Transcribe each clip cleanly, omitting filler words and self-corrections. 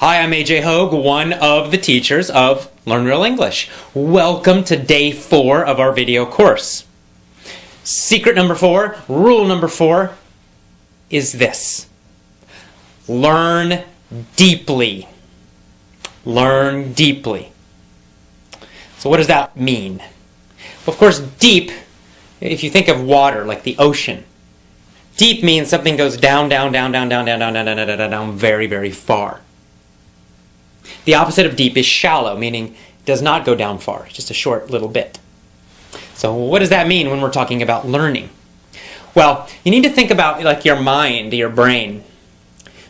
Hi, I'm AJ Hogue, one of the teachers of Learn Real English. Welcome to day 4 of our video course. Secret number 4, rule number 4 is this. Learn deeply. Learn deeply. So what does that mean? Well, of course, deep, if you think of water, like the ocean, deep means something goes down, very, very far. The opposite of deep is shallow, meaning it does not go down far, just a short little bit. So what does that mean when we're talking about learning? Well, you need to think about like your mind, your brain.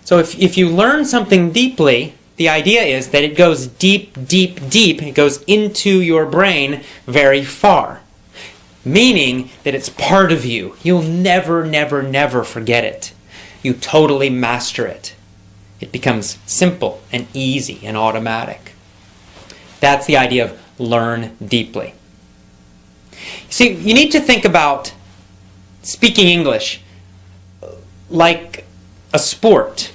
So if you learn something deeply, the idea is that it goes deep. It goes into your brain very far, meaning that it's part of you. You'll never forget it. You totally master it. It becomes simple and easy and automatic. That's the idea of learn deeply. See, you need to think about speaking English like a sport.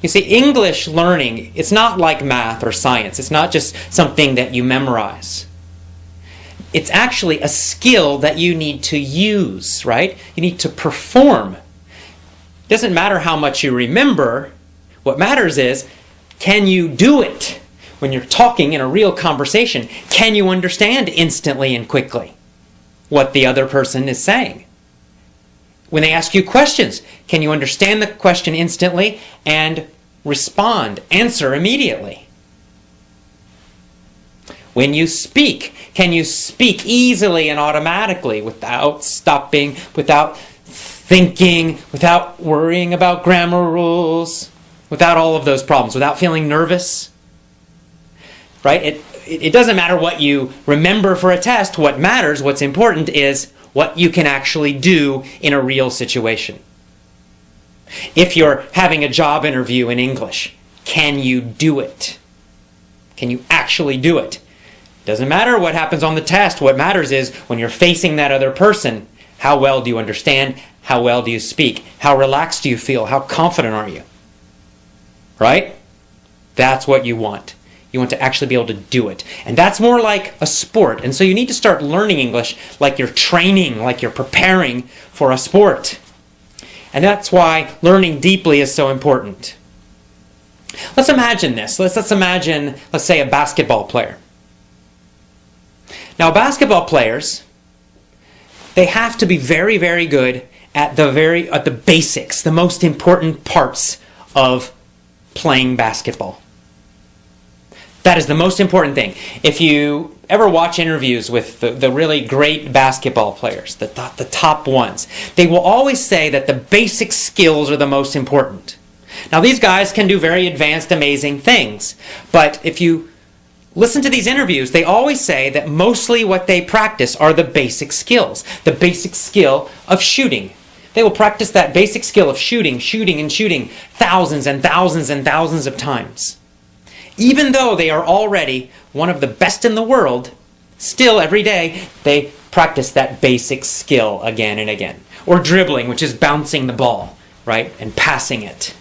You see, English learning, it's not like math or science. It's not just something that you memorize. It's actually a skill that you need to use, right? You need to perform. It doesn't matter how much you remember. What matters is, can you do it? When you're talking in a real conversation, can you understand instantly and quickly what the other person is saying? When they ask you questions, can you understand the question instantly and respond, answer immediately? When you speak, can you speak easily and automatically without stopping, without thinking, without worrying about grammar rules? Without all of those problems, without feeling nervous, right? It doesn't matter what you remember for a test. What matters, what's important, is what you can actually do in a real situation. If you're having a job interview in English, can you do it? Can you actually do it? Doesn't matter what happens on the test. What matters is when you're facing that other person, how well do you understand? How well do you speak? How relaxed do you feel? How confident are you? Right? That's what you want. You want to actually be able to do it. And that's more like a sport. And so you need to start learning English like you're training, like you're preparing for a sport. And that's why learning deeply is so important. Let's imagine this. Let's imagine, let's say, a basketball player. Now, basketball players, they have to be very, very good at the basics, the most important parts of playing basketball. That is the most important thing. If you ever watch interviews with the really great basketball players, the top ones, they will always say that the basic skills are the most important. Now, these guys can do very advanced, amazing things, but if you listen to these interviews, they always say that mostly what they practice are the basic skills. The basic skill of shooting. They will practice that basic skill of shooting thousands and thousands of times. Even though they are already one of the best in the world, still every day they practice that basic skill again and again. Or dribbling, which is bouncing the ball, right, and passing it.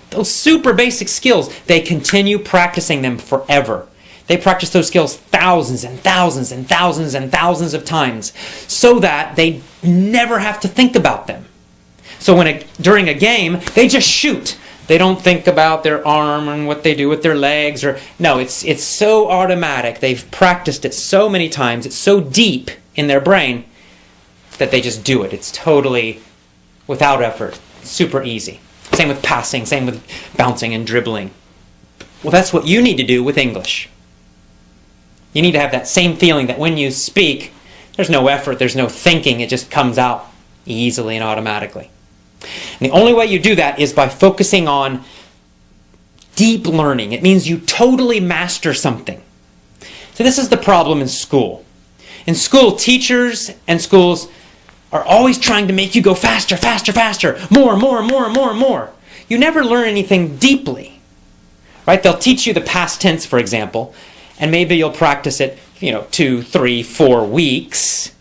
Those super basic skills, they continue practicing them forever. They practice those skills thousands and thousands of times so that they never have to think about them. So during a game, they just shoot. They don't think about their arm and what they do with their legs. No, it's so automatic. They've practiced it so many times. It's so deep in their brain that they just do it. It's totally without effort. Super easy. Same with passing. Same with bouncing and dribbling. Well, that's what you need to do with English. You need to have that same feeling that when you speak, there's no effort, there's no thinking, it just comes out easily and automatically. And the only way you do that is by focusing on deep learning. It means you totally master something. So this is the problem in school. In school, teachers and schools are always trying to make you go faster, more. You never learn anything deeply. Right? They'll teach you the past tense, for example, and maybe you'll practice it, 2, 3, 4 weeks,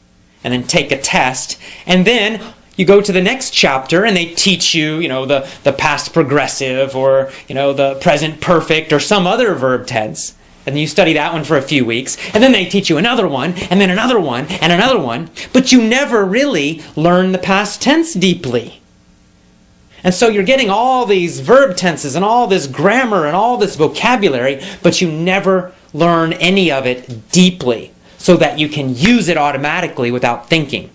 and then take a test, and then You go to the next chapter and they teach you, the past progressive or, the present perfect or some other verb tense. And you study that one for a few weeks. And then they teach you another one, and then another one, and another one. But you never really learn the past tense deeply. And so you're getting all these verb tenses and all this grammar and all this vocabulary, but you never learn any of it deeply so that you can use it automatically without thinking.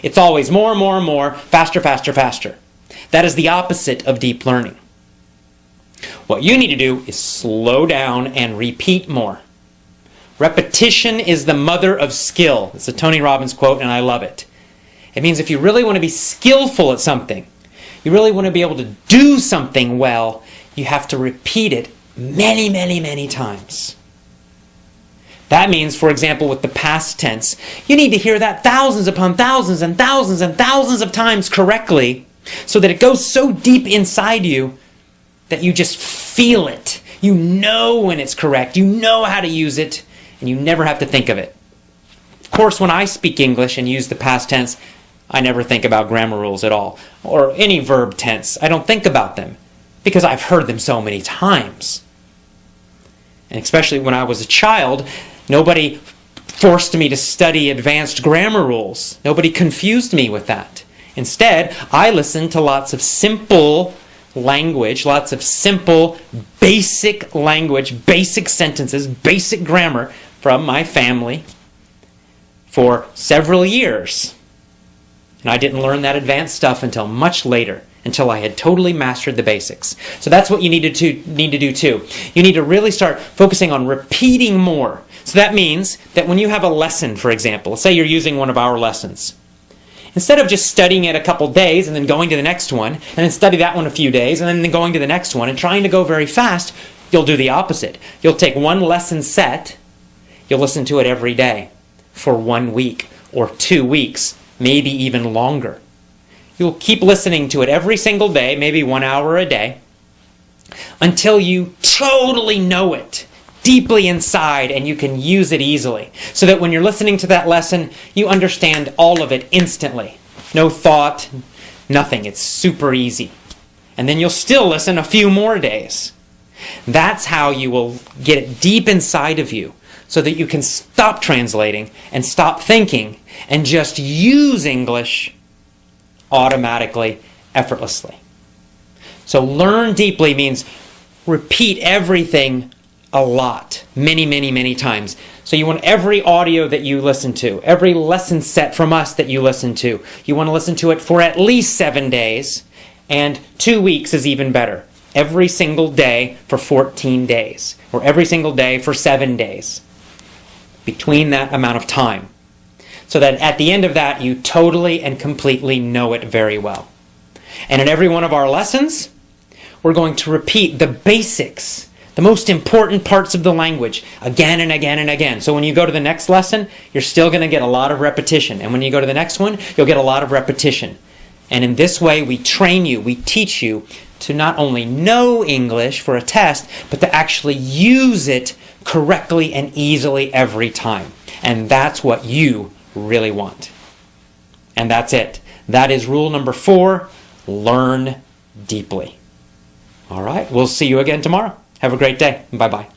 It's always more, more, more, faster, faster, faster. That is the opposite of deep learning. What you need to do is slow down and repeat more. Repetition is the mother of skill. It's a Tony Robbins quote, and I love it. It means if you really want to be skillful at something, you really want to be able to do something well, you have to repeat it many, many, many times. That means, for example, with the past tense, you need to hear that thousands upon thousands and thousands and thousands of times correctly so that it goes so deep inside you that you just feel it. You know when it's correct. You know how to use it, and you never have to think of it. Of course, when I speak English and use the past tense, I never think about grammar rules at all, or any verb tense. I don't think about them because I've heard them so many times. And especially when I was a child, nobody forced me to study advanced grammar rules. Nobody confused me with that. Instead, I listened to lots of simple language, lots of simple, basic language, basic sentences, basic grammar from my family for several years. And I didn't learn that advanced stuff until much later, until I had totally mastered the basics. So that's what you need to do too. You need to really start focusing on repeating more. So that means that when you have a lesson, for example, let's say you're using one of our lessons, instead of just studying it a couple days and then going to the next one, and then study that one a few days, and then going to the next one, and trying to go very fast, you'll do the opposite. You'll take one lesson set, you'll listen to it every day for 1 week or 2 weeks, maybe even longer. You'll keep listening to it every single day, maybe 1 hour a day, until you totally know it deeply inside and you can use it easily. So that when you're listening to that lesson, you understand all of it instantly. No thought, nothing. It's super easy. And then you'll still listen a few more days. That's how you will get it deep inside of you so that you can stop translating and stop thinking and just use English automatically, effortlessly. So learn deeply means repeat everything a lot, many, many, many times. So you want every audio that you listen to, every lesson set from us that you listen to, you want to listen to it for at least 7 days, and 2 weeks is even better. Every single day for 14 days, or every single day for 7 days, between that amount of time. So that at the end of that, you totally and completely know it very well. And in every one of our lessons, we're going to repeat the basics, the most important parts of the language again and again and again. So when you go to the next lesson, you're still going to get a lot of repetition. And when you go to the next one, you'll get a lot of repetition. And in this way, we train you, we teach you to not only know English for a test, but to actually use it correctly and easily every time. And that's what you really want. And that's it. That is rule number 4, learn deeply. All right, we'll see you again tomorrow. Have a great day. Bye-bye.